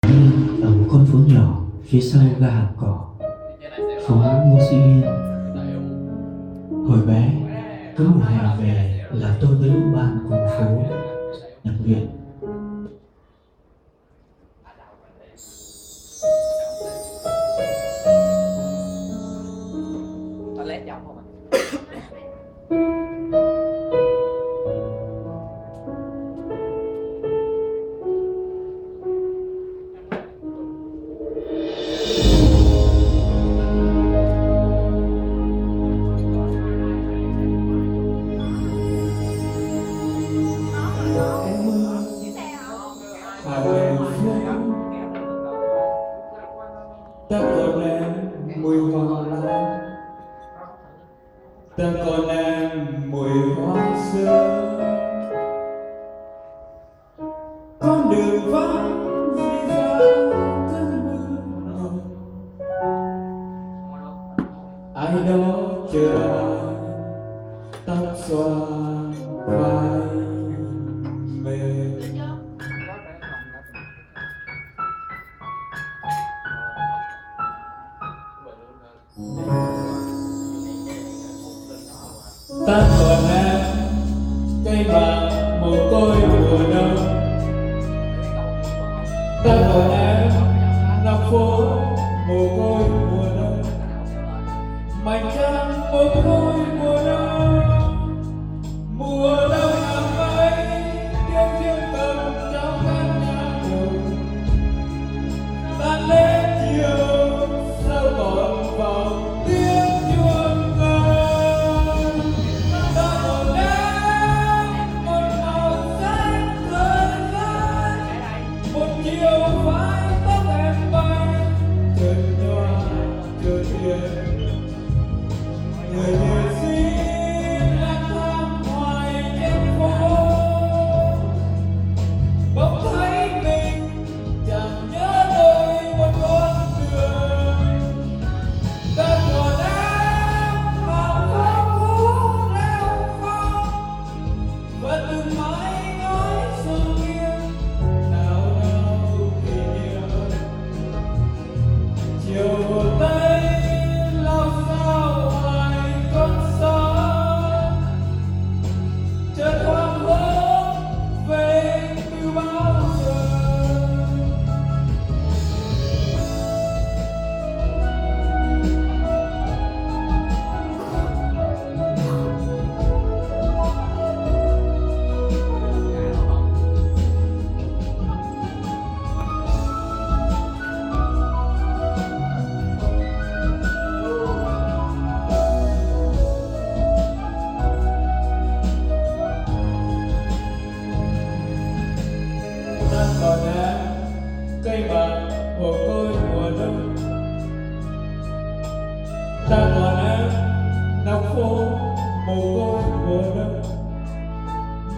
yên ở một con phố nhỏ phía sau ga hàng cỏ, phố Ngô Sĩ Liên. Hồi bé, cứ mùa hè về là tôi với lũ bạn cùng phố nhạc viện. Toilet giống không ạ? Ta còn em mùi hoa lá, ta còn em mùi hoa sữa. Con đường vắng vì ra cơn mưa, ai đó chờ ai tóc xõa vai mềm. Ta còn em cây vàng mồ côi mùa đông, ta còn em nóc phố mồ côi mùa đông, mảnh trăng mồ côi mùa đông. Mùa đông năm ấy tiếng chiêng cầm trong căn nhà đường, tan lên chiều sao còn vòng tiếng chuông ngân. Ta còn em một màu xanh rơi rơi, một chiều vai tóc em bay trời nhòa trời hiền. Người nghệ sĩ lang thang hoài trên phố, bỗng thấy mình chẳng nhớ nổi một con đường. Ta còn em hàng phố cũ leo phong, và từng mái ngói sương nghiêng nào nào kỷ niệm. Chiều hồ tây lao sao hoài con sóng, chợt hoàng hôn về từ bao giờ. Ta còn em cây vàng mồ côi mùa đông, ta còn em nóc phố mồ côi mùa đông,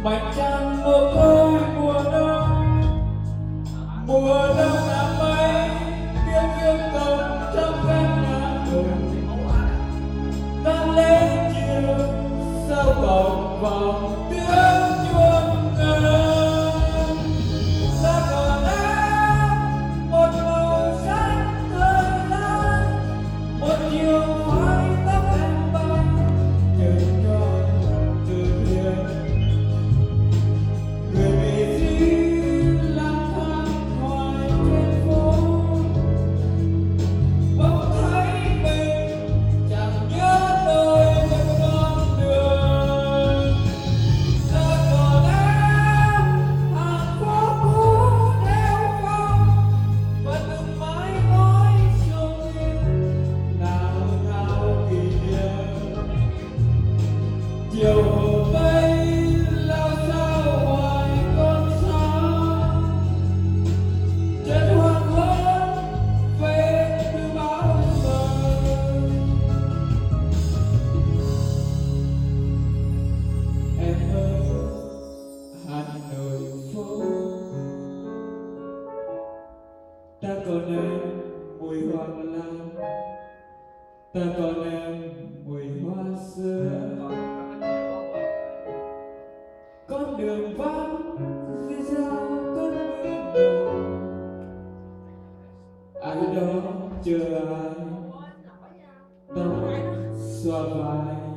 mảnh trăng mồ côi mùa đông. Mùa đông năm ấy tiếng chiêng cầm trong căn nhà đường, tan lên chiều sao còn vòng tiếng chuông ngân. Ta còn em một màu xanh rơi rơi, một chiều vai tóc em bay trời nhòa trời hiền. Người nghệ sĩ lang thang hoài trên phố, bỗng thấy mình chẳng nhớ nổi một con đường. Ta còn em hàng phố cũ đeo phong, và từng mái ngói sương nghiêng nào nào kỷ niệm. Chiều hồ tây lao sao hoài con sóng, chợt hoàng hôn về từ bao giờ. Em ơi Hà Nội phố, ta còn em mùi hoa lan, ta còn em mùi hoa sữa. Con đường vắng phía sau cơn mưa đầu, ai đó chờ ai tóc xòa vai